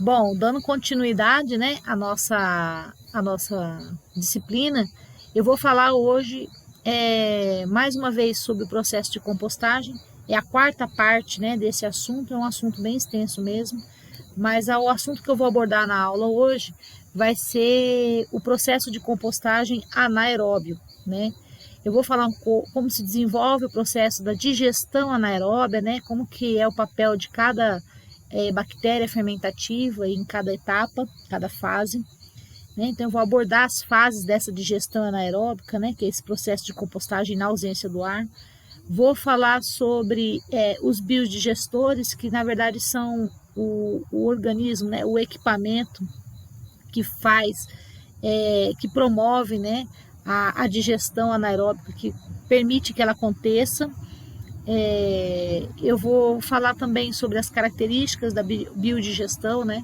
Bom, dando continuidade, né, à nossa disciplina, eu vou falar hoje mais uma vez sobre o processo de compostagem. É a quarta parte, né, desse assunto, é um assunto bem extenso mesmo, mas o assunto que eu vou abordar na aula hoje vai ser o processo de compostagem anaeróbio, né? Eu vou falar como se desenvolve o processo da digestão anaeróbia, né? Como que é o papel de cada bactéria fermentativa em cada etapa, cada fase. Né? Então, eu vou abordar as fases dessa digestão anaeróbica, né? Que é esse processo de compostagem na ausência do ar. Vou falar sobre os biodigestores, que na verdade são o organismo, né? O equipamento que faz, que promove, né? A digestão anaeróbica, que permite que ela aconteça. Eu vou falar também sobre as características da biodigestão, né?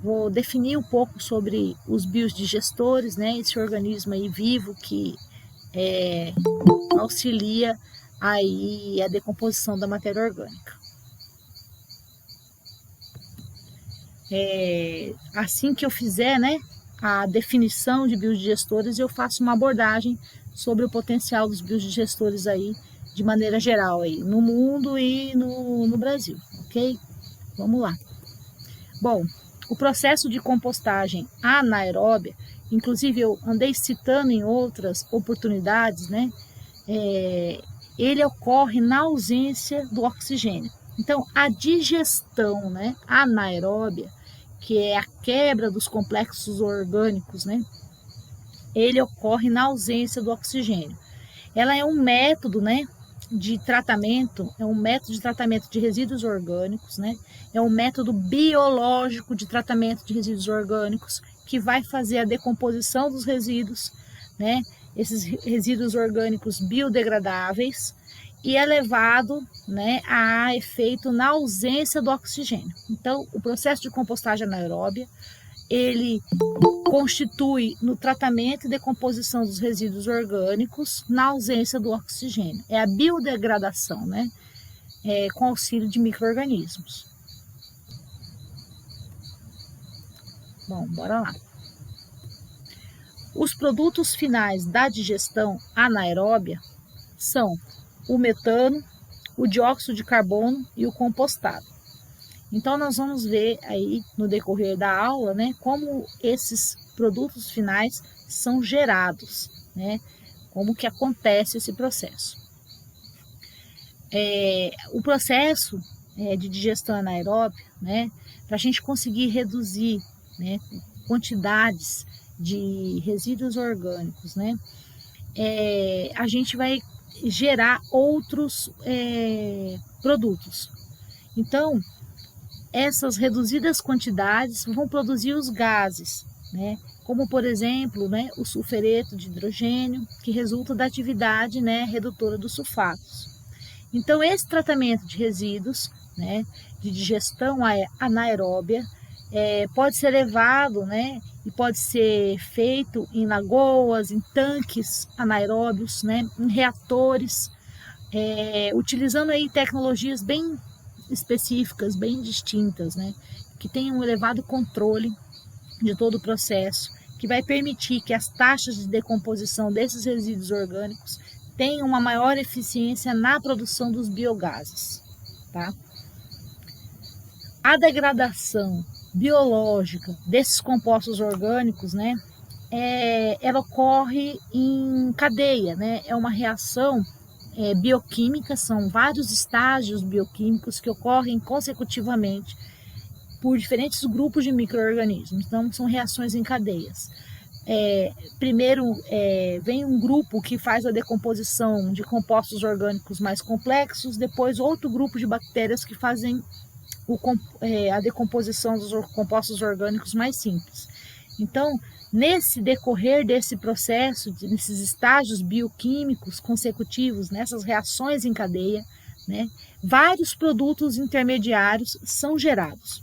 Vou definir um pouco sobre os biodigestores, né? Esse organismo aí vivo que auxilia aí a decomposição da matéria orgânica. Assim que eu fizer, né, a definição de biodigestores, eu faço uma abordagem sobre o potencial dos biodigestores aí, de maneira geral, aí, no mundo e no Brasil, ok? Vamos lá. Bom, o processo de compostagem anaeróbia, inclusive eu andei citando em outras oportunidades, né? Ele ocorre na ausência do oxigênio. Então, a digestão, né, anaeróbia, que é a quebra dos complexos orgânicos, né, ele ocorre na ausência do oxigênio. Ela é um método, né, de tratamento, é um método de tratamento de resíduos orgânicos, né? É um método biológico de tratamento de resíduos orgânicos que vai fazer a decomposição dos resíduos, né? Esses resíduos orgânicos biodegradáveis e é levado, né, a efeito na ausência do oxigênio. Então, o processo de compostagem anaeróbia, ele constitui no tratamento e decomposição dos resíduos orgânicos na ausência do oxigênio. É a biodegradação, né? Com auxílio de micro-organismos. Bom, bora lá. Os produtos finais da digestão anaeróbia são o metano, o dióxido de carbono e o compostado. Então, nós vamos ver aí no decorrer da aula, né, como esses produtos finais são gerados, né, como que acontece esse processo. O processo de digestão anaeróbia, né, para a gente conseguir reduzir, né, quantidades de resíduos orgânicos, né, a gente vai gerar outros produtos. Então, essas reduzidas quantidades vão produzir os gases, né? Como por exemplo, né, o sulfureto de hidrogênio, que resulta da atividade, né, redutora dos sulfatos. Então, esse tratamento de resíduos, né, de digestão anaeróbia, pode ser levado, né, e pode ser feito em lagoas, em tanques anaeróbios, né, em reatores, utilizando aí tecnologias bem específicas, bem distintas, né, que tenham um elevado controle de todo o processo, que vai permitir que as taxas de decomposição desses resíduos orgânicos tenham uma maior eficiência na produção dos biogases, tá? A degradação biológica desses compostos orgânicos, né, ela ocorre em cadeia, né, é uma reação bioquímica, são vários estágios bioquímicos que ocorrem consecutivamente por diferentes grupos de micro-organismos, então são reações em cadeias. Primeiro vem um grupo que faz a decomposição de compostos orgânicos mais complexos, depois outro grupo de bactérias que fazem a decomposição dos compostos orgânicos mais simples. Então, nesse decorrer desse processo, nesses estágios bioquímicos consecutivos, nessas reações em cadeia, né, vários produtos intermediários são gerados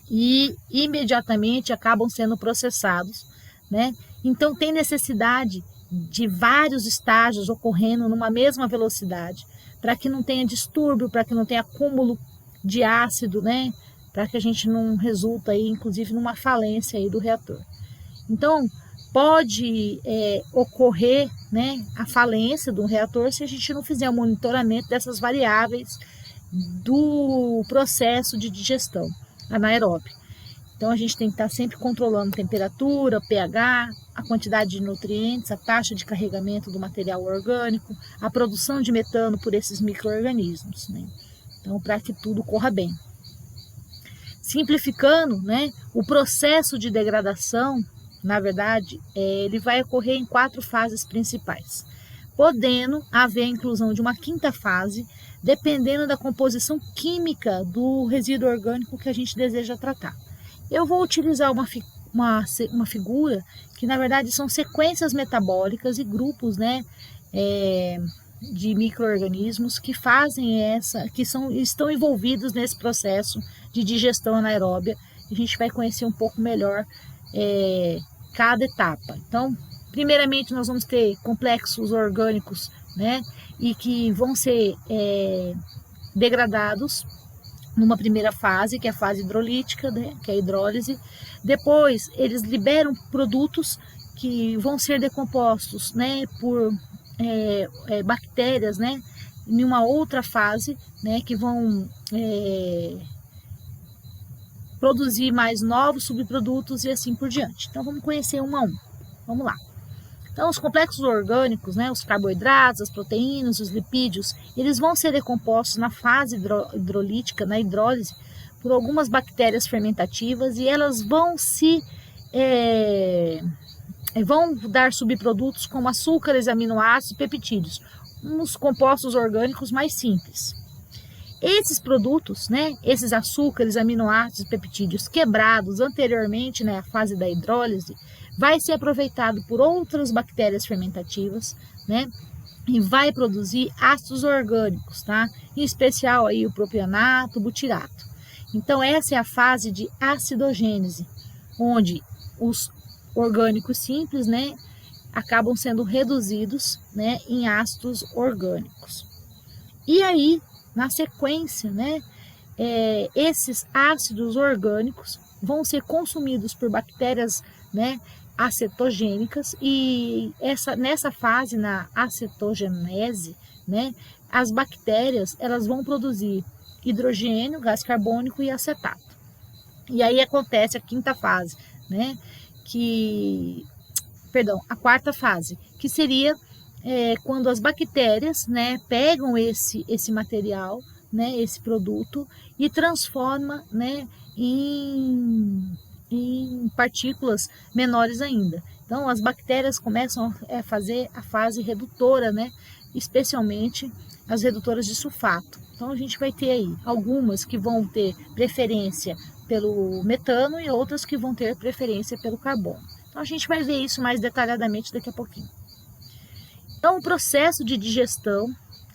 e imediatamente acabam sendo processados, né? Então, tem necessidade de vários estágios ocorrendo numa mesma velocidade, para que não tenha distúrbio, para que não tenha acúmulo de ácido, né, para que a gente não resulta aí, inclusive, numa falência aí do reator. Então, pode ocorrer, né, a falência do reator se a gente não fizer o monitoramento dessas variáveis do processo de digestão anaeróbica. Então, a gente tem que estar sempre controlando temperatura, pH, a quantidade de nutrientes, a taxa de carregamento do material orgânico, a produção de metano por esses micro-organismos, né? Então, para que tudo corra bem. Simplificando, né, o processo de degradação, na verdade, ele vai ocorrer em 4 fases principais, podendo haver a inclusão de uma 5ª fase, dependendo da composição química do resíduo orgânico que a gente deseja tratar. Eu vou utilizar uma figura que, na verdade, são sequências metabólicas e grupos, né, de micro-organismos que fazem estão envolvidos nesse processo de digestão anaeróbia. A gente vai conhecer um pouco melhor cada etapa. Então, primeiramente, nós vamos ter complexos orgânicos, né, e que vão ser degradados numa primeira fase, que é a fase hidrolítica, né, que é a hidrólise. Depois, eles liberam produtos que vão ser decompostos, né, por bactérias, né, em uma outra fase, né, que vão produzir mais novos subprodutos e assim por diante. Então, vamos conhecer um a um. Vamos lá. Então, os complexos orgânicos, né, os carboidratos, as proteínas, os lipídios, eles vão ser decompostos na fase hidrolítica, na hidrólise, por algumas bactérias fermentativas, e elas vão vão dar subprodutos como açúcares, aminoácidos e peptídeos, uns compostos orgânicos mais simples. Esses produtos, né, esses açúcares, aminoácidos e peptídeos quebrados anteriormente, né, à fase da hidrólise, vai ser aproveitado por outras bactérias fermentativas, né, e vai produzir ácidos orgânicos, tá? Em especial aí o propionato, o butirato. Então, essa é a fase de acidogênese, onde os orgânicos simples, né, acabam sendo reduzidos, né, em ácidos orgânicos. E aí, na sequência, né, esses ácidos orgânicos vão ser consumidos por bactérias, né, acetogênicas, e nessa fase, na acetogenese, né, as bactérias elas vão produzir hidrogênio, gás carbônico e acetato. E aí acontece a 5ª fase, né, a 4ª fase, que seria quando as bactérias, né, pegam esse material, né, esse produto, e transforma, né, em partículas menores ainda. Então, as bactérias começam a fazer a fase redutora, né, especialmente as redutoras de sulfato. Então, a gente vai ter aí algumas que vão ter preferência pelo metano e outras que vão ter preferência pelo carbono. Então, a gente vai ver isso mais detalhadamente daqui a pouquinho. Então, o processo de digestão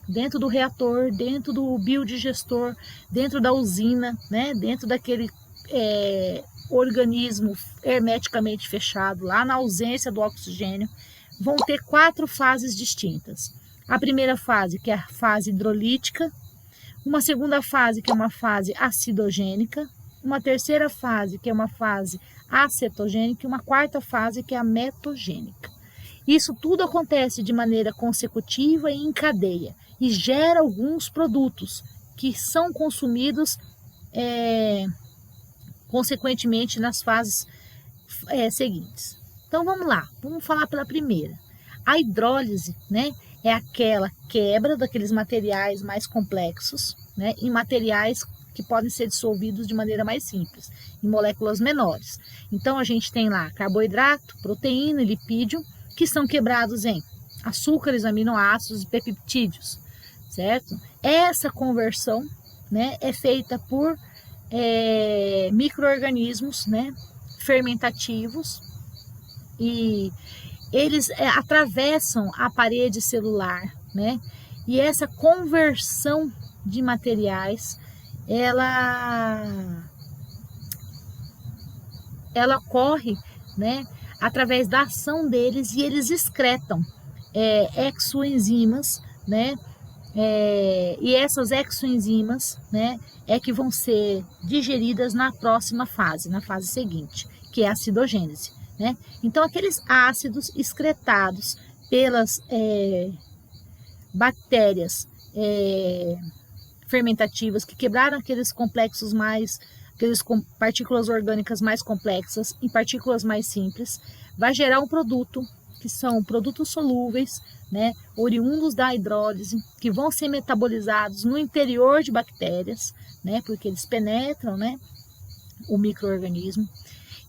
dentro do reator, dentro do biodigestor, dentro da usina, né, dentro daquele organismo hermeticamente fechado, lá na ausência do oxigênio, vão ter 4 fases distintas. A primeira fase, que é a fase hidrolítica, uma segunda fase, que é uma fase acidogênica, uma terceira fase, que é uma fase acetogênica, e uma 4ª fase, que é a metogênica. Isso tudo acontece de maneira consecutiva e em cadeia, e gera alguns produtos que são consumidos consequentemente nas fases seguintes. Então vamos lá, vamos falar pela primeira. A hidrólise, né, é aquela quebra daqueles materiais mais complexos, né, em materiais que podem ser dissolvidos de maneira mais simples, em moléculas menores. Então a gente tem lá carboidrato, proteína e lipídio, que são quebrados em açúcares, aminoácidos e peptídeos, certo? Essa conversão, né, é feita por micro-organismos, né, fermentativos, e eles atravessam a parede celular, né, e essa conversão de materiais, ela ocorre, né, através da ação deles, e eles excretam exoenzimas, né, e essas exoenzimas, né, é que vão ser digeridas na próxima fase, na fase seguinte, que é a acidogênese, né? Então, aqueles ácidos excretados pelas bactérias fermentativas que quebraram aqueles complexos aquelas partículas orgânicas mais complexas em partículas mais simples, vai gerar um produto que são produtos solúveis, né, oriundos da hidrólise, que vão ser metabolizados no interior de bactérias, né, porque eles penetram, né, o micro-organismo,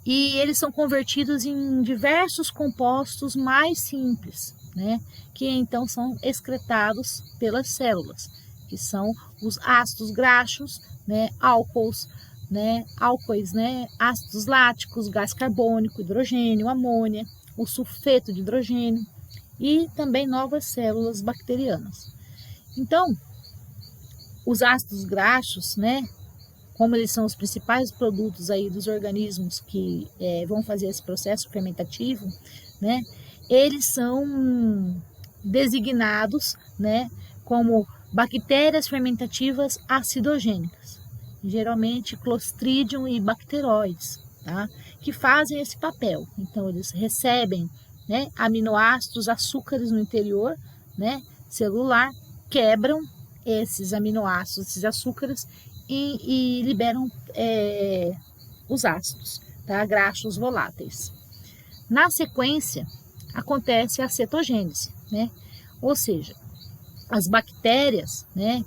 e eles são convertidos em diversos compostos mais simples, né, que então são excretados pelas células, que são os ácidos graxos, né, álcoois, né, ácidos láticos, gás carbônico, hidrogênio, amônia, o sulfeto de hidrogênio e também novas células bacterianas. Então, os ácidos graxos, né, como eles são os principais produtos aí dos organismos que vão fazer esse processo fermentativo, né, eles são designados, né, como bactérias fermentativas acidogênicas, geralmente Clostridium e Bacteroides, tá? Que fazem esse papel. Então, eles recebem, né, aminoácidos, açúcares no interior, né, celular, quebram esses aminoácidos, esses açúcares e liberam os ácidos, tá? Graxos voláteis. Na sequência, acontece a cetogênese, né? Ou seja, as bactérias, né,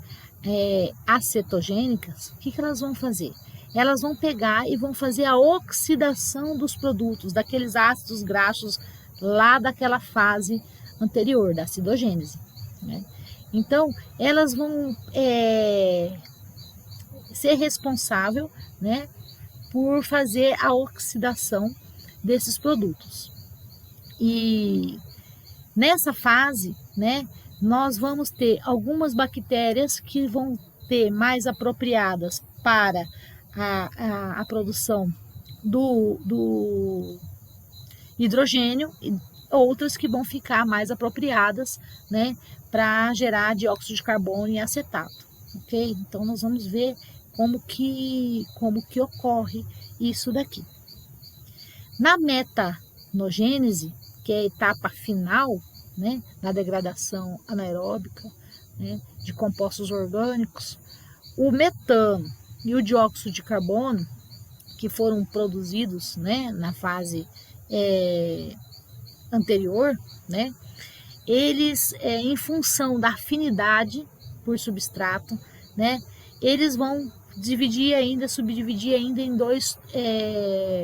acetogênicas, o que elas vão fazer? Elas vão pegar e vão fazer a oxidação dos produtos, daqueles ácidos graxos lá daquela fase anterior, da acidogênese, né? Então, elas vão ser responsável, né, por fazer a oxidação desses produtos. E nessa fase, né, nós vamos ter algumas bactérias que vão ter mais apropriadas para a produção do hidrogênio, e outras que vão ficar mais apropriadas, né, para gerar dióxido de carbono e acetato, ok? Então, nós vamos ver como que ocorre isso daqui. Na metanogênese, que é a etapa final, né, na degradação anaeróbica, né, de compostos orgânicos, o metano e o dióxido de carbono, que foram produzidos, né, na fase anterior, né, eles, em função da afinidade por substrato, né, eles vão subdividir ainda em dois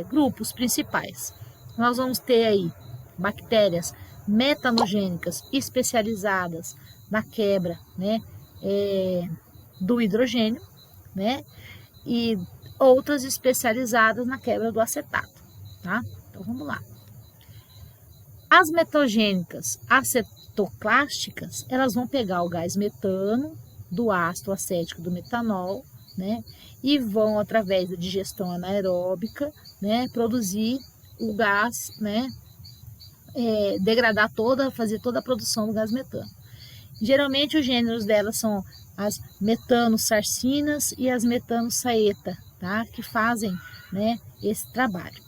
grupos principais. Nós vamos ter aí bactérias metanogênicas especializadas na quebra, né, do hidrogênio, né, e outras especializadas na quebra do acetato, tá? Então vamos lá. As metogênicas acetoclásticas, elas vão pegar o gás metano do ácido acético do metanol, né, e vão, através da digestão anaeróbica, né, produzir o gás, né, fazer toda a produção do gás metano. Geralmente os gêneros delas são as metanossarcinas e as metanosaeta, tá, que fazem, né, esse trabalho.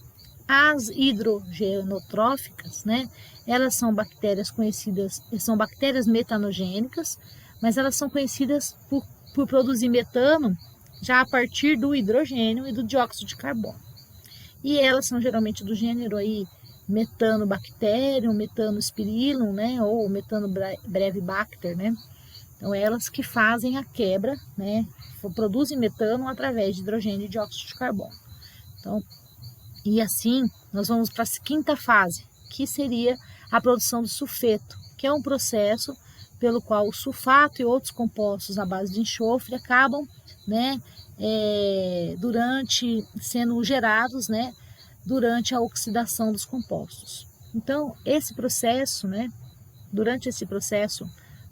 As hidrogenotróficas, né, elas são bactérias conhecidas, são bactérias metanogênicas, mas elas são conhecidas por produzir metano já a partir do hidrogênio e do dióxido de carbono. E elas são geralmente do gênero aí Metanobacterium, Metanospirillum, né, ou Methanobrevibacter, né? Então, elas que fazem a quebra, né, produzem metano através de hidrogênio e dióxido de carbono. Então, e assim, nós vamos para a quinta fase, que seria a produção do sulfeto, que é um processo pelo qual o sulfato e outros compostos na base de enxofre acabam, né, sendo gerados, né, durante a oxidação dos compostos. Então, esse processo, né, durante esse processo,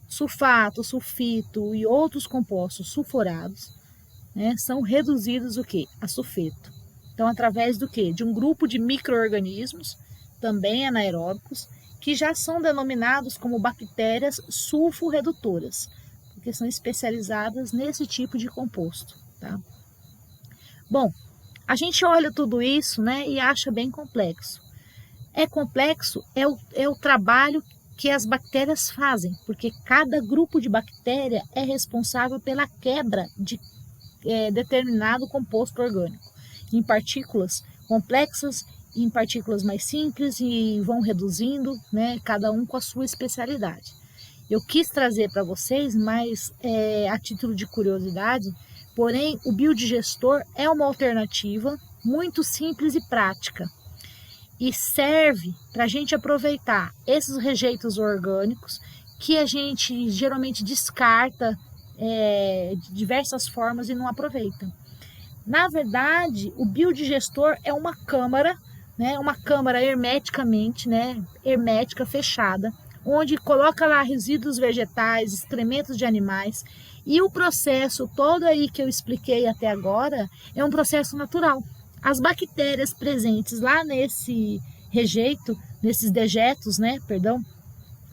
sulfato, sulfito e outros compostos sulfurados, né, são reduzidos o quê? A sulfeto. Então, através do quê? De um grupo de micro-organismos, também anaeróbicos, que já são denominados como bactérias sulfurredutoras, porque porque são especializadas nesse tipo de composto, tá? Bom, a gente olha tudo isso, né, e acha bem complexo. É complexo é o trabalho que as bactérias fazem, porque cada grupo de bactéria é responsável pela quebra de determinado composto orgânico, em partículas complexas, em partículas mais simples, e vão reduzindo, né, cada um com a sua especialidade. Eu quis trazer para vocês, mas a título de curiosidade, porém o biodigestor é uma alternativa muito simples e prática, e serve para a gente aproveitar esses rejeitos orgânicos que a gente geralmente descarta de diversas formas e não aproveita. Na verdade, o biodigestor é uma câmara, né, uma câmara hermeticamente, né, hermética, fechada, onde coloca lá resíduos vegetais, excrementos de animais, e o processo todo aí que eu expliquei até agora é um processo natural. As bactérias presentes lá nesse rejeito, nesses dejetos, né, perdão,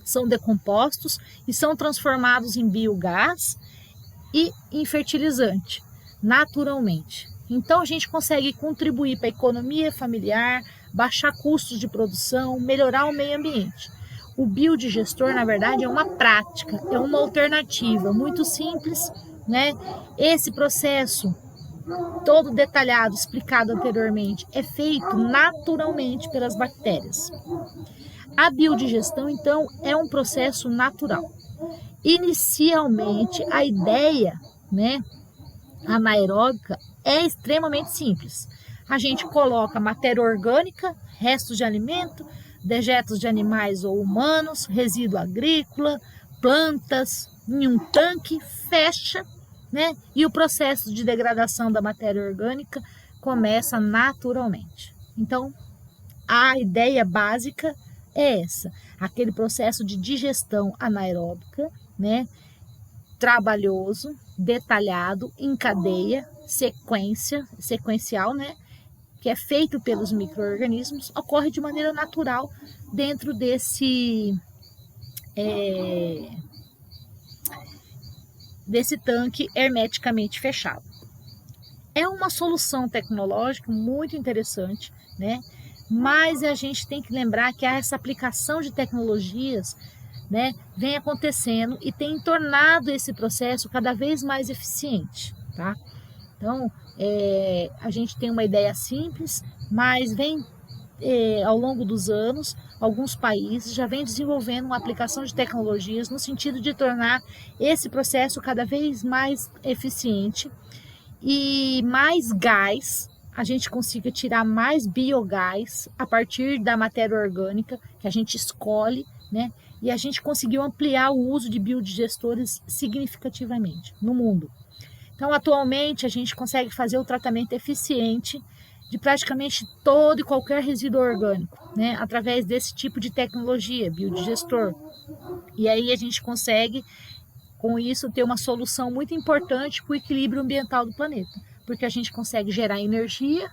são decompostos e são transformados em biogás e em fertilizante, naturalmente. Então a gente consegue contribuir para a economia familiar, baixar custos de produção, melhorar o meio ambiente. O biodigestor, na verdade, é uma prática, é uma alternativa muito simples, né? Esse processo todo detalhado, explicado anteriormente, é feito naturalmente pelas bactérias. A biodigestão, então, é um processo natural. Inicialmente, a ideia, né, anaeróbica é extremamente simples. A gente coloca matéria orgânica, restos de alimento, dejetos de animais ou humanos, resíduo agrícola, plantas, em um tanque, fecha, né? E o processo de degradação da matéria orgânica começa naturalmente. Então, a ideia básica é essa, aquele processo de digestão anaeróbica, né? Trabalhoso, detalhado, em cadeia, sequencial, né? Que é feito pelos micro-organismos, ocorre de maneira natural dentro desse tanque hermeticamente fechado. É uma solução tecnológica muito interessante, né? Mas a gente tem que lembrar que essa aplicação de tecnologias, né, vem acontecendo e tem tornado esse processo cada vez mais eficiente, tá? Então, a gente tem uma ideia simples, mas vem ao longo dos anos, alguns países já vêm desenvolvendo uma aplicação de tecnologias no sentido de tornar esse processo cada vez mais eficiente e mais gás, a gente consiga tirar mais biogás a partir da matéria orgânica que a gente escolhe, né? E a gente conseguiu ampliar o uso de biodigestores significativamente no mundo. Então, atualmente, a gente consegue fazer o tratamento eficiente de praticamente todo e qualquer resíduo orgânico, né, através desse tipo de tecnologia, biodigestor. E aí a gente consegue, com isso, ter uma solução muito importante para o equilíbrio ambiental do planeta, porque a gente consegue gerar energia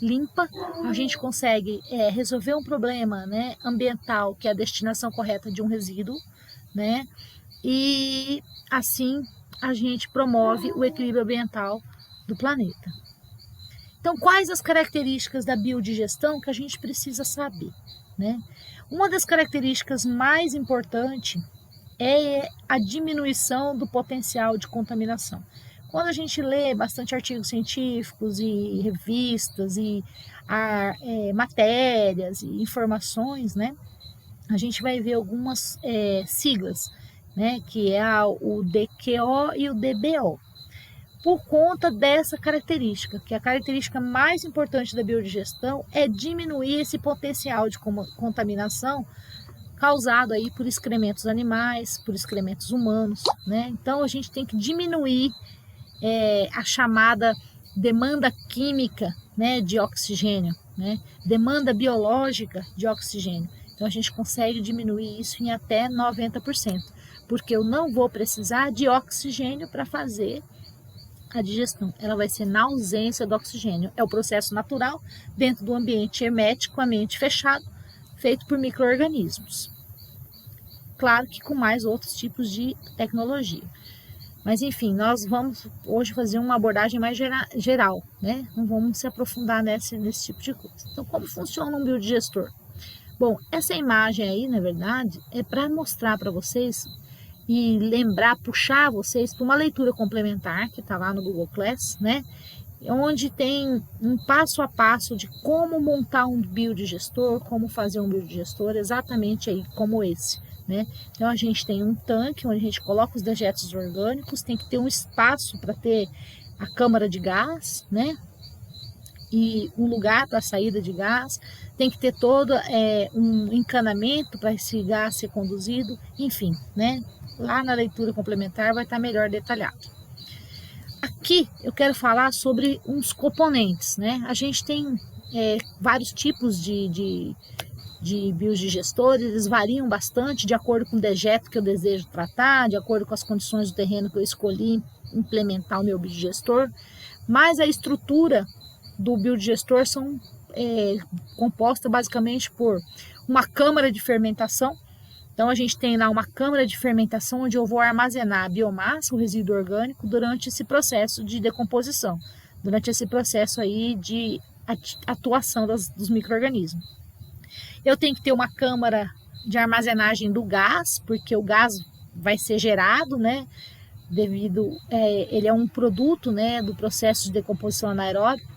limpa, a gente consegue resolver um problema, né, ambiental, que é a destinação correta de um resíduo, né, e assim a gente promove o equilíbrio ambiental do planeta. Então, quais as características da biodigestão que a gente precisa saber, né? Uma das características mais importantes é a diminuição do potencial de contaminação. Quando a gente lê bastante artigos científicos e revistas e matérias e informações, né, a gente vai ver algumas siglas, né, que é o DQO e o DBO. Por conta dessa característica, que a característica mais importante da biodigestão é diminuir esse potencial de contaminação causado aí por excrementos animais, por excrementos humanos, né? Então a gente tem que diminuir a chamada demanda química, né, de oxigênio, né? Demanda biológica de oxigênio. Então a gente consegue diminuir isso em até 90%, porque eu não vou precisar de oxigênio para fazer a digestão, ela vai ser na ausência do oxigênio. É o processo natural dentro do ambiente hermeticamente fechado, feito por micro-organismos. Claro que com mais outros tipos de tecnologia. Mas enfim, nós vamos hoje fazer uma abordagem mais geral, né? Não vamos se aprofundar nesse tipo de coisa. Então, como funciona um biodigestor? Bom, essa imagem aí, na verdade, é para mostrar para vocês e lembrar, puxar vocês para uma leitura complementar que está lá no Google Class, né? Onde tem um passo a passo de como montar um biodigestor, como fazer um biodigestor, exatamente aí como esse, né? Então a gente tem um tanque onde a gente coloca os dejetos orgânicos, tem que ter um espaço para ter a câmara de gás, né? E um lugar para a saída de gás, tem que ter todo um encanamento para esse gás ser conduzido, enfim, né? Lá na leitura complementar vai estar melhor detalhado. Aqui eu quero falar sobre uns componentes, né? A gente tem vários tipos de biodigestores, eles variam bastante de acordo com o dejeto que eu desejo tratar, de acordo com as condições do terreno que eu escolhi implementar o meu biodigestor, mas a estrutura do biodigestor são composta basicamente por uma câmara de fermentação. Então a gente tem lá uma câmara de fermentação onde eu vou armazenar a biomassa, o resíduo orgânico, durante esse processo de decomposição, durante esse processo aí de atuação dos micro-organismos. Eu tenho que ter uma câmara de armazenagem do gás, porque o gás vai ser gerado, né? Ele é um produto, né, do processo de decomposição anaeróbica.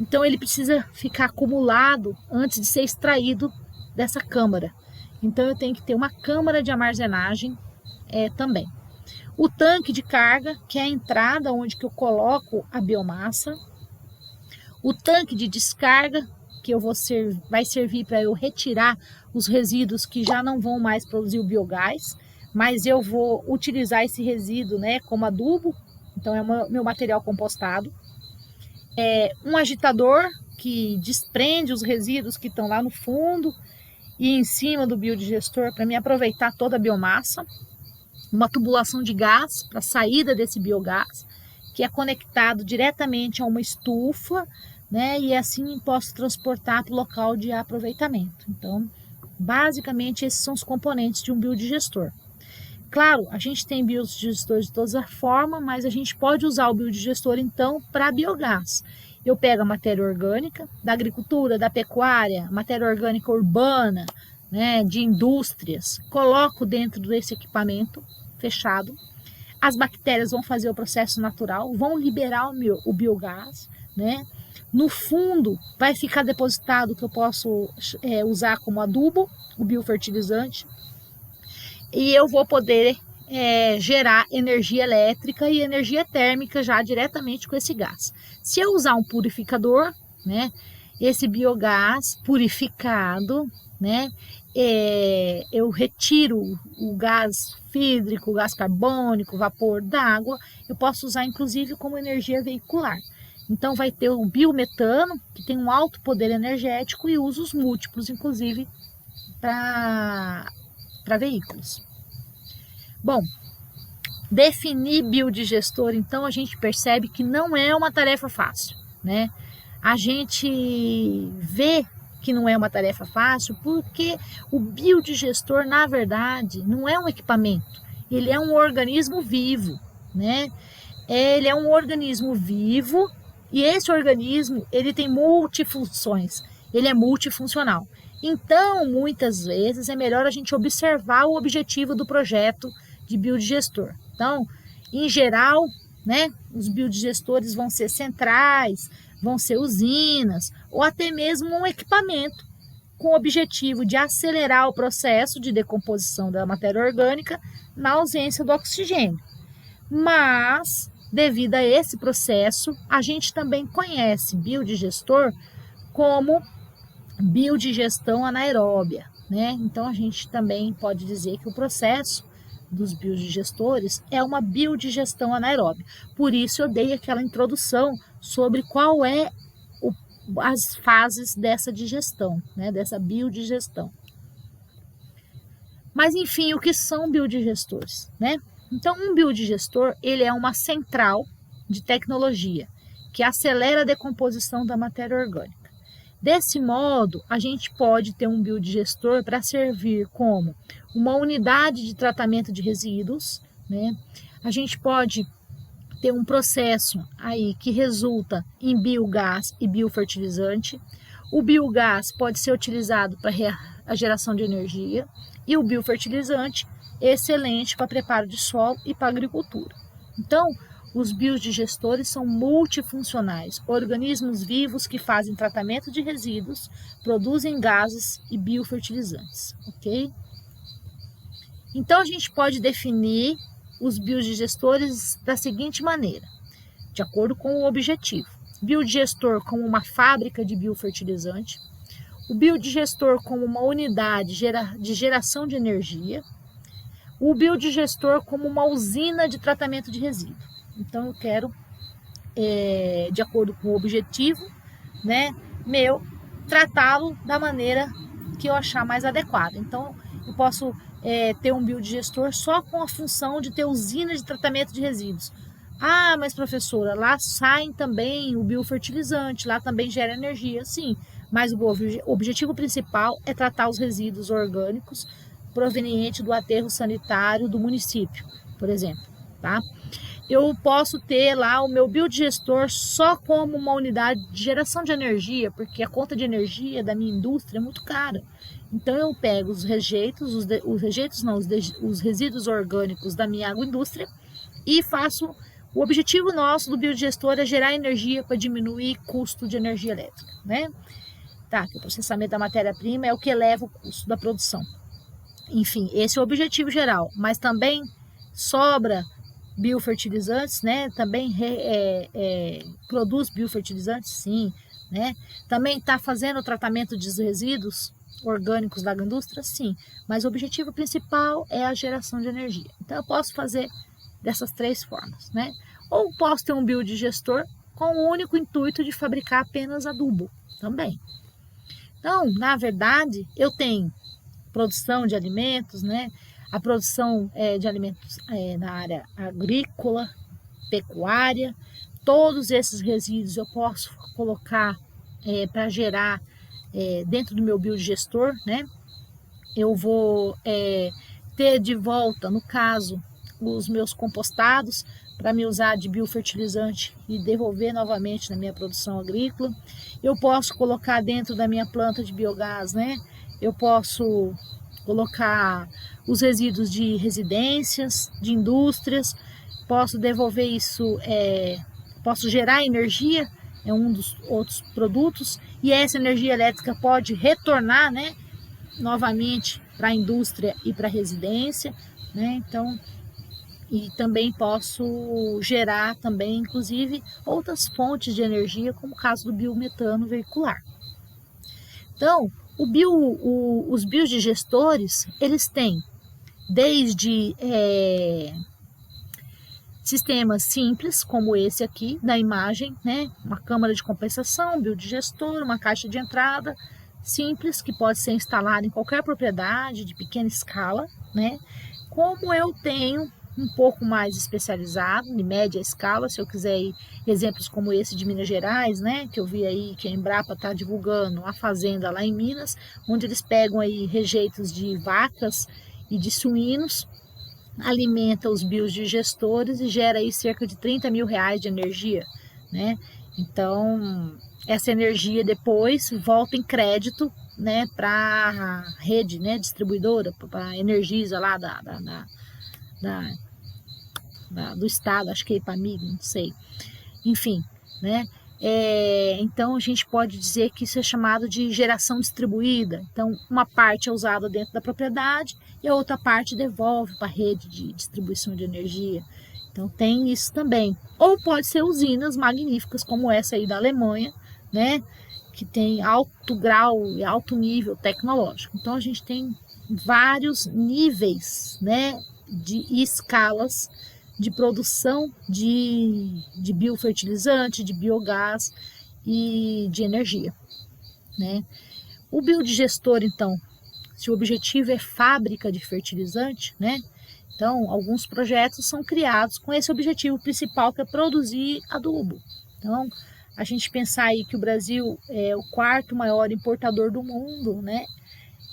Então ele precisa ficar acumulado antes de ser extraído dessa câmara. Então eu tenho que ter uma câmara de armazenagem também. O tanque de carga, que é a entrada onde que eu coloco a biomassa. O tanque de descarga, que vai servir para eu retirar os resíduos que já não vão mais produzir o biogás, mas eu vou utilizar esse resíduo, né, como adubo, então é o meu material compostado. Um agitador que desprende os resíduos que estão lá no fundo e em cima do biodigestor para me aproveitar toda a biomassa. Uma tubulação de gás para a saída desse biogás, que é conectado diretamente a uma estufa, né, e assim posso transportar para o local de aproveitamento. Então, basicamente, esses são os componentes de um biodigestor. Claro, a gente tem biodigestores de todas as formas, mas a gente pode usar o biodigestor, então, para biogás. Eu pego a matéria orgânica da agricultura, da pecuária, matéria orgânica urbana, né, de indústrias, coloco dentro desse equipamento fechado. As bactérias vão fazer o processo natural, vão liberar o biogás, né? No fundo vai ficar depositado o que eu posso usar como adubo, o biofertilizante, e eu vou poder gerar energia elétrica e energia térmica já diretamente com esse gás. Se eu usar um purificador, né, esse biogás purificado, né, eu retiro o gás fídrico, o gás carbônico, o vapor d'água, eu posso usar inclusive como energia veicular. Então vai ter o biometano, que tem um alto poder energético e usos múltiplos, inclusive para veículos. Bom, definir biodigestor, então a gente percebe que não é uma tarefa fácil, né? A gente vê que não é uma tarefa fácil porque o biodigestor, na verdade, não é um equipamento, ele é um organismo vivo, né? Ele é um organismo vivo e esse organismo, ele tem multifunções, ele é multifuncional. Então, muitas vezes, é melhor a gente observar o objetivo do projeto de biodigestor. Então, em geral, né, os biodigestores vão ser centrais, vão ser usinas, ou até mesmo um equipamento com o objetivo de acelerar o processo de decomposição da matéria orgânica na ausência do oxigênio. Mas, devido a esse processo, a gente também conhece biodigestor como biodigestão anaeróbia, né? Então a gente também pode dizer que o processo dos biodigestores é uma biodigestão anaeróbia. Por isso eu dei aquela introdução sobre qual é as fases dessa digestão, né? Dessa biodigestão. Mas enfim, o que são biodigestores, né? Então um biodigestor, ele é uma central de tecnologia que acelera a decomposição da matéria orgânica. Desse modo, a gente pode ter um biodigestor para servir como uma unidade de tratamento de resíduos, né? a gente pode ter um processo aí que resulta em biogás e biofertilizante. O biogás pode ser utilizado para a geração de energia e o biofertilizante excelente para preparo de solo e para agricultura. Então, os biodigestores são multifuncionais, organismos vivos que fazem tratamento de resíduos, produzem gases e biofertilizantes, ok? Então, a gente pode definir os biodigestores da seguinte maneira, de acordo com o objetivo. Biodigestor como uma fábrica de biofertilizante, o biodigestor como uma unidade de geração de energia, o biodigestor como uma usina de tratamento de resíduo. Então eu quero, de acordo com o objetivo, né, tratá-lo da maneira que eu achar mais adequada. Então eu posso ter um biodigestor só com a função de ter usina de tratamento de resíduos. Ah, mas professora, lá saem também o biofertilizante, lá também gera energia, sim, mas o objetivo principal é tratar os resíduos orgânicos provenientes do aterro sanitário do município, por exemplo, tá? Eu posso ter lá o meu biodigestor só como uma unidade de geração de energia, porque a conta de energia da minha indústria é muito cara. Então eu pego os resíduos orgânicos da minha agroindústria e faço. O objetivo nosso do biodigestor é gerar energia para diminuir custo de energia elétrica, né? Tá, que o processamento da matéria-prima é o que eleva o custo da produção. Enfim, esse é o objetivo geral, mas também sobra biofertilizantes, né? Também produz biofertilizantes, sim, né? Também está fazendo o tratamento de resíduos orgânicos da agroindústria, sim, mas o objetivo principal é a geração de energia. Então eu posso fazer dessas três formas, né? Ou posso ter um biodigestor com o único intuito de fabricar apenas adubo, também. Então, na verdade, eu tenho produção de alimentos, né? A produção de alimentos na área agrícola, pecuária, todos esses resíduos eu posso colocar para gerar dentro do meu biodigestor, né? Eu vou ter de volta, no caso, os meus compostados para me usar de biofertilizante e devolver novamente na minha produção agrícola. Eu posso colocar dentro da minha planta de biogás, né? Eu posso colocar os resíduos de residências, de indústrias, posso devolver isso, posso gerar energia, é um dos outros produtos, e essa energia elétrica pode retornar, né, novamente para a indústria e para a residência, né? Então, e também posso gerar também, inclusive, outras fontes de energia, como o caso do biometano veicular. Então, os biodigestores, eles têm desde sistemas simples, como esse aqui da imagem, né? Uma câmara de compensação, biodigestor, uma caixa de entrada simples, que pode ser instalada em qualquer propriedade de pequena escala, né? Como eu tenho um pouco mais especializado, de média escala, se eu quiser ir, exemplos como esse de Minas Gerais, né, que eu vi aí que a Embrapa está divulgando a fazenda lá em Minas, onde eles pegam aí rejeitos de vacas e de suínos, alimenta os biodigestores e gera aí cerca de 30 mil reais de energia, né? Então, essa energia depois volta em crédito, né, para a rede, né, distribuidora, para a Energisa lá do estado, acho que é Ipamig, não sei, enfim, né? Então a gente pode dizer que isso é chamado de geração distribuída. Então uma parte é usada dentro da propriedade e a outra parte devolve para a rede de distribuição de energia. Então tem isso também. Ou pode ser usinas magníficas como essa aí da Alemanha, né? Que tem alto grau e alto nível tecnológico. Então a gente tem vários níveis, né, de escalas de produção de biofertilizante, de biogás e de energia, né? O biodigestor, então, se o objetivo é fábrica de fertilizante, né? Então, alguns projetos são criados com esse objetivo principal, que é produzir adubo. Então, a gente pensar aí que o Brasil é o quarto maior importador do mundo, né?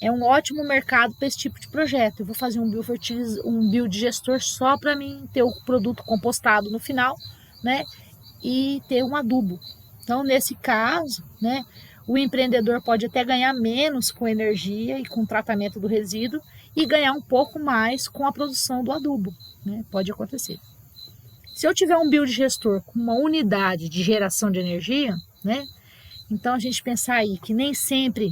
é um ótimo mercado para esse tipo de projeto. Eu vou fazer um biodigestor só para mim ter o produto compostado no final, né? E ter um adubo. Então, nesse caso, né, o empreendedor pode até ganhar menos com energia e com o tratamento do resíduo e ganhar um pouco mais com a produção do adubo, né? Pode acontecer. Se eu tiver um biodigestor com uma unidade de geração de energia, né? Então a gente pensar aí que nem sempre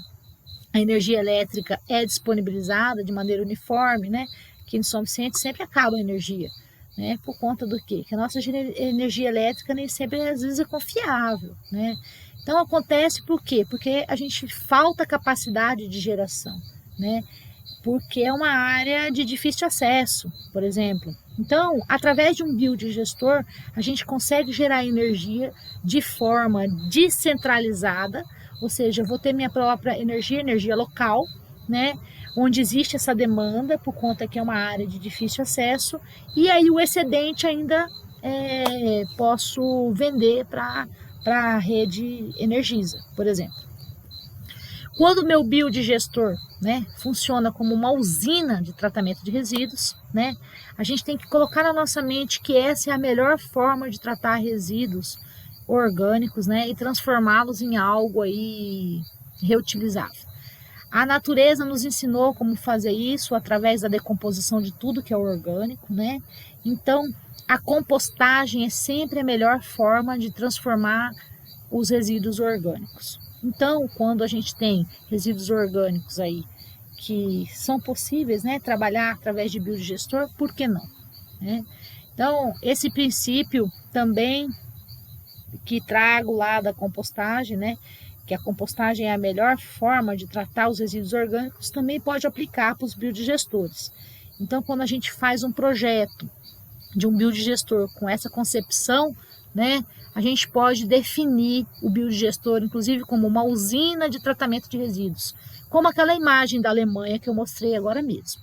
a energia elétrica é disponibilizada de maneira uniforme, né? Que em São Vicente sempre acaba a energia, né? Por conta do quê? Que a nossa energia elétrica nem sempre, às vezes, é confiável, né? Então acontece por quê? Porque a gente falta capacidade de geração, né? Porque é uma área de difícil acesso, por exemplo. Então, através de um biodigestor, a gente consegue gerar energia de forma descentralizada, ou seja, eu vou ter minha própria energia local, né? Onde existe essa demanda, por conta que é uma área de difícil acesso, e aí o excedente ainda posso vender para a rede Energisa, por exemplo. Quando o meu biodigestor, né, funciona como uma usina de tratamento de resíduos, né, a gente tem que colocar na nossa mente que essa é a melhor forma de tratar resíduos orgânicos, né, e transformá-los em algo aí reutilizável. A natureza nos ensinou como fazer isso através da decomposição de tudo que é orgânico, né? Então, a compostagem é sempre a melhor forma de transformar os resíduos orgânicos. Então, quando a gente tem resíduos orgânicos aí que são possíveis, né, trabalhar através de biodigestor, por que não? Né? Então, esse princípio também que trago lá da compostagem, né, que a compostagem é a melhor forma de tratar os resíduos orgânicos, também pode aplicar para os biodigestores. Então, quando a gente faz um projeto de um biodigestor com essa concepção, né, a gente pode definir o biodigestor, inclusive, como uma usina de tratamento de resíduos, como aquela imagem da Alemanha que eu mostrei agora mesmo.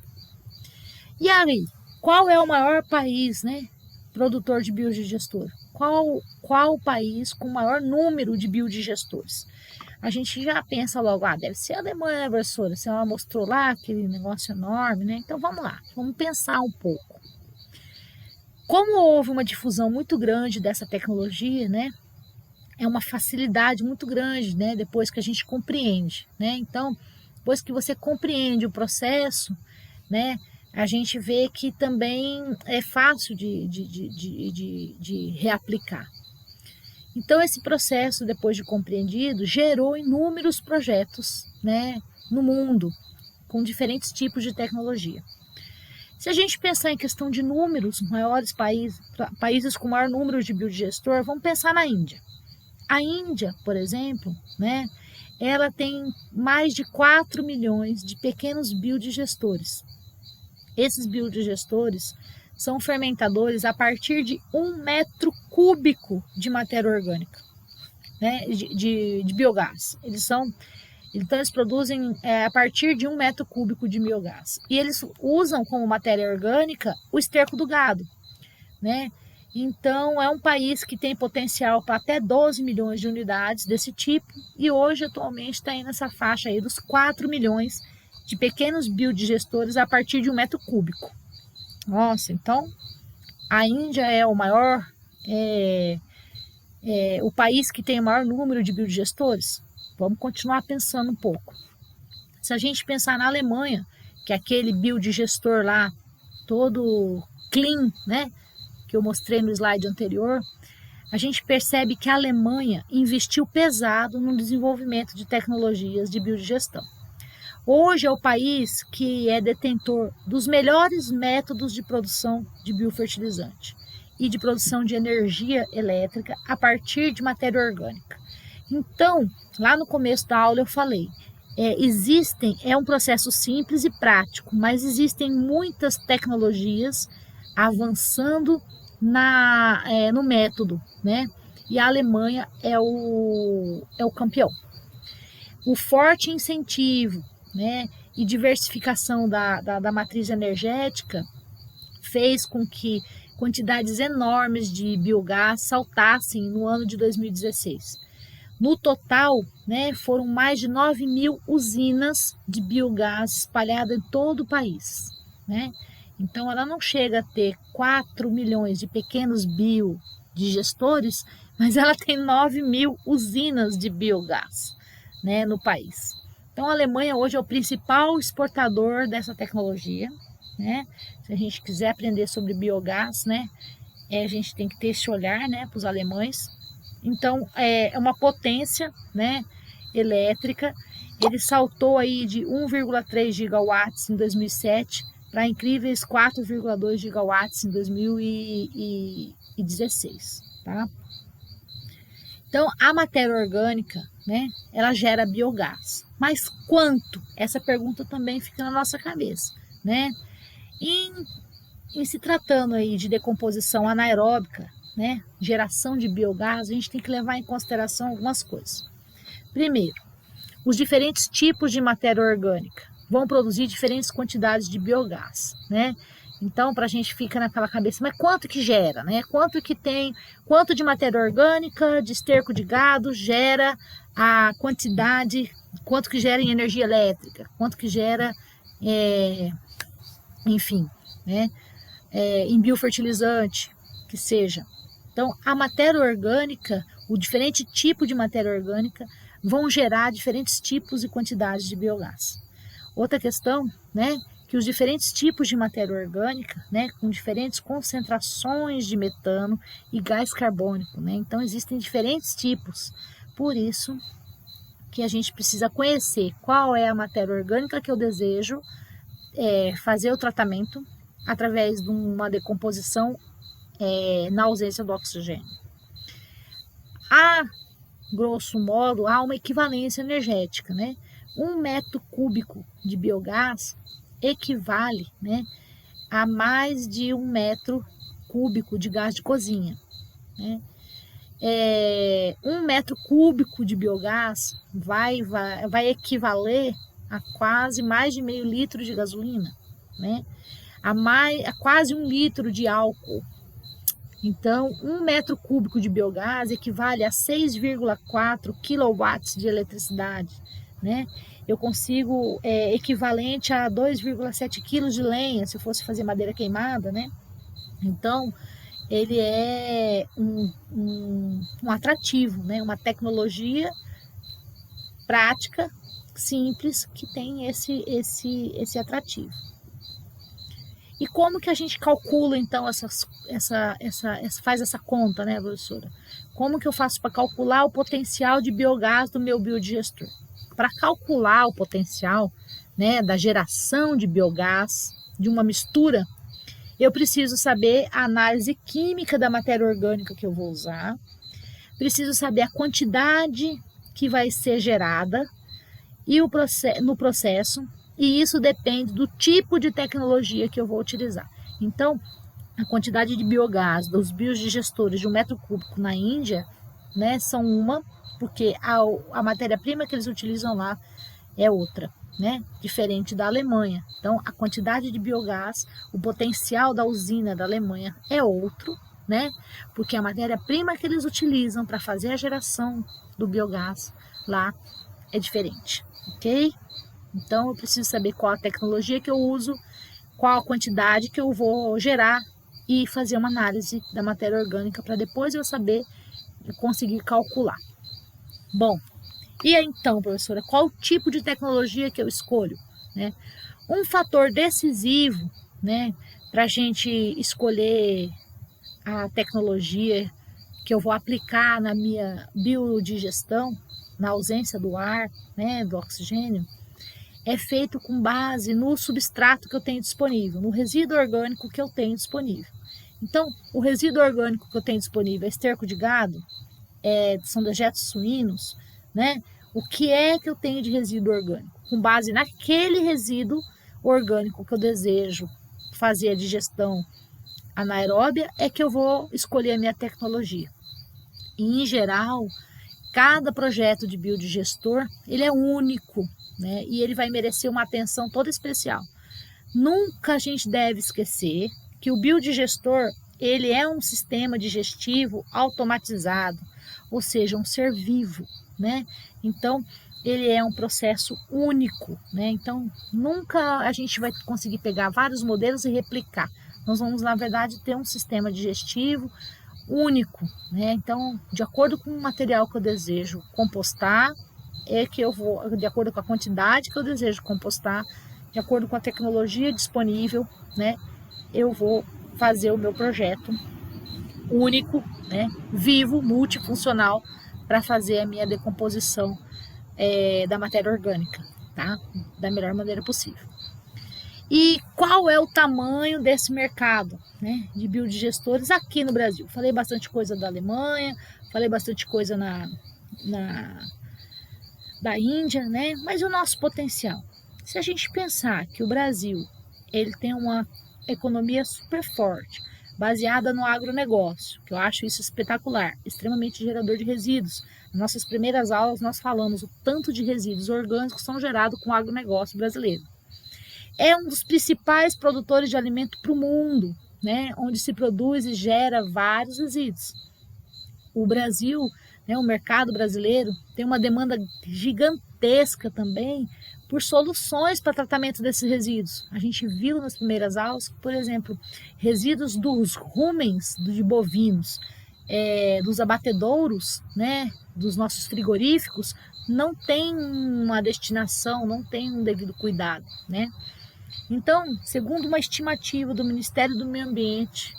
E aí, qual é o maior país, né, produtor de biodigestor? Qual o país com o maior número de biodigestores? A gente já pensa logo, deve ser a Alemanha, né, professora? Se ela mostrou lá aquele negócio enorme, né? Então vamos lá, vamos pensar um pouco. Como houve uma difusão muito grande dessa tecnologia, né? É uma facilidade muito grande, né? Depois que a gente compreende, né? Então, depois que você compreende o processo, né? A gente vê que também é fácil de reaplicar. Então, esse processo, depois de compreendido, gerou inúmeros projetos, né, no mundo, com diferentes tipos de tecnologia. Se a gente pensar em questão de números, maiores países com maior número de biodigestor, vamos pensar na Índia. A Índia, por exemplo, né, ela tem mais de 4 milhões de pequenos biodigestores. Esses biodigestores são fermentadores a partir de 1 metro cúbico de matéria orgânica, né, de biogás. Então eles produzem a partir de 1 metro cúbico de biogás. E eles usam como matéria orgânica o esterco do gado, né? Então é um país que tem potencial para até 12 milhões de unidades desse tipo, e hoje atualmente está aí nessa faixa aí dos 4 milhões de pequenos biodigestores a partir de 1 metro cúbico. Nossa, então a Índia é o maior, o país que tem o maior número de biodigestores. Vamos continuar pensando um pouco. Se a gente pensar na Alemanha, que é aquele biodigestor lá, todo clean, né, que eu mostrei no slide anterior, a gente percebe que a Alemanha investiu pesado no desenvolvimento de tecnologias de biodigestão. Hoje é o país que é detentor dos melhores métodos de produção de biofertilizante e de produção de energia elétrica a partir de matéria orgânica. Então, lá no começo da aula eu falei, é um processo simples e prático, mas existem muitas tecnologias avançando no método, né? E a Alemanha é o campeão. O forte incentivo, né, e diversificação da matriz energética fez com que quantidades enormes de biogás saltassem no ano de 2016. No total, né, foram mais de 9.000 usinas de biogás espalhadas em todo o país, né? Então, ela não chega a ter 4 milhões de pequenos biodigestores, mas ela tem 9.000 usinas de biogás, né, no país. Então, a Alemanha hoje é o principal exportador dessa tecnologia, né? Se a gente quiser aprender sobre biogás, né, a gente tem que ter esse olhar, né, para os alemães. Então, é uma potência, né, elétrica. Ele saltou aí de 1,3 gigawatts em 2007 para incríveis 4,2 gigawatts em 2016, tá? Então, a matéria orgânica, né, ela gera biogás. Mas quanto? Essa pergunta também fica na nossa cabeça, né? Em se tratando aí de decomposição anaeróbica, né, geração de biogás, a gente tem que levar em consideração algumas coisas. Primeiro, os diferentes tipos de matéria orgânica vão produzir diferentes quantidades de biogás, né? Então, para a gente fica naquela cabeça, mas quanto que gera, né? Quanto de matéria orgânica, de esterco de gado gera a quantidade, quanto que gera em energia elétrica, quanto que gera, enfim, né? Em biofertilizante, que seja. Então, a matéria orgânica, o diferente tipo de matéria orgânica vão gerar diferentes tipos e quantidades de biogás. Outra questão, né, que os diferentes tipos de matéria orgânica, né, com diferentes concentrações de metano e gás carbônico, né, então existem diferentes tipos. Por isso que a gente precisa conhecer qual é a matéria orgânica que eu desejo fazer o tratamento através de uma decomposição na ausência do oxigênio. A grosso modo, há uma equivalência energética, né? 1 metro cúbico de biogás equivale, né, a mais de 1 metro cúbico de gás de cozinha, né? 1 metro cúbico de biogás vai equivaler a quase mais de meio litro de gasolina, né? A quase 1 litro de álcool. Então, 1 metro cúbico de biogás equivale a 6,4 quilowatts de eletricidade, né? Eu consigo equivalente a 2,7 quilos de lenha, se eu fosse fazer madeira queimada, né? Então, ele é um atrativo, né? Uma tecnologia prática, simples, que tem esse atrativo. E como que a gente calcula, então, faz essa conta, né, professora? Como que eu faço para calcular o potencial de biogás do meu biodigestor? Para calcular o potencial, né, da geração de biogás, de uma mistura, eu preciso saber a análise química da matéria orgânica que eu vou usar, preciso saber a quantidade que vai ser gerada no processo, e isso depende do tipo de tecnologia que eu vou utilizar. Então, a quantidade de biogás dos biodigestores de 1 metro cúbico na Índia, né, são uma, porque a matéria-prima que eles utilizam lá é outra, né, diferente da Alemanha. Então, a quantidade de biogás, o potencial da usina da Alemanha é outro, né, porque a matéria-prima que eles utilizam para fazer a geração do biogás lá é diferente, ok? Então, eu preciso saber qual a tecnologia que eu uso, qual a quantidade que eu vou gerar e fazer uma análise da matéria orgânica para depois eu saber e conseguir calcular. Bom, e aí então, professora, qual o tipo de tecnologia que eu escolho, né? Um fator decisivo, né, para a gente escolher a tecnologia que eu vou aplicar na minha biodigestão, na ausência do ar, né, do oxigênio, é feito com base no substrato que eu tenho disponível, no resíduo orgânico que eu tenho disponível. Então, o resíduo orgânico que eu tenho disponível é esterco de gado, são dejetos suínos, né? O que é que eu tenho de resíduo orgânico? Com base naquele resíduo orgânico que eu desejo fazer a digestão anaeróbia, é que eu vou escolher a minha tecnologia. E, em geral, cada projeto de biodigestor, ele é único, né? E ele vai merecer uma atenção toda especial. Nunca a gente deve esquecer que o biodigestor, ele é um sistema digestivo automatizado, ou seja, um ser vivo, né? Então, ele é um processo único, né? Então, nunca a gente vai conseguir pegar vários modelos e replicar. Nós vamos, na verdade, ter um sistema digestivo único, né? Então, de acordo com o material que eu desejo compostar, é que eu vou, de acordo com a quantidade que eu desejo compostar, de acordo com a tecnologia disponível, né? Eu vou fazer o meu projeto único, né? Vivo, multifuncional, para fazer a minha decomposição da matéria orgânica, tá? Da melhor maneira possível. E qual é o tamanho desse mercado, né, de biodigestores aqui no Brasil? Falei bastante coisa da Alemanha, falei bastante coisa da Índia, né? Mas o nosso potencial? Se a gente pensar que o Brasil ele tem uma economia super forte, baseada no agronegócio, que eu acho isso espetacular, extremamente gerador de resíduos. Nas nossas primeiras aulas nós falamos o tanto de resíduos orgânicos são gerados com o agronegócio brasileiro. É um dos principais produtores de alimento para o mundo, né, onde se produz e gera vários resíduos. O Brasil, né, o mercado brasileiro, tem uma demanda gigantesca também por soluções para tratamento desses resíduos. A gente viu nas primeiras aulas, por exemplo, resíduos dos rumens de bovinos, dos abatedouros, né, dos nossos frigoríficos, não tem uma destinação, não tem um devido cuidado, né? Então, segundo uma estimativa do Ministério do Meio Ambiente,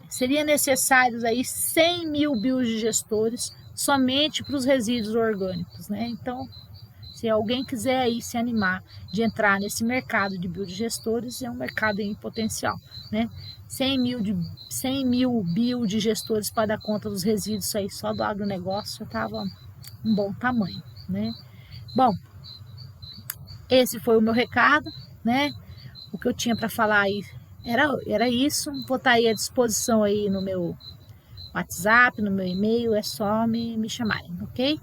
seria necessários aí 100 mil biodigestores somente para os resíduos orgânicos, né? Então, se alguém quiser aí se animar de entrar nesse mercado de biodigestores, é um mercado em potencial, né? 100 mil biodigestores para dar conta dos resíduos aí só do agronegócio já estava um bom tamanho, né? Bom, esse foi o meu recado, né? O que eu tinha para falar aí era isso. Vou estar aí à disposição aí no meu WhatsApp, no meu e-mail, é só me chamarem, ok?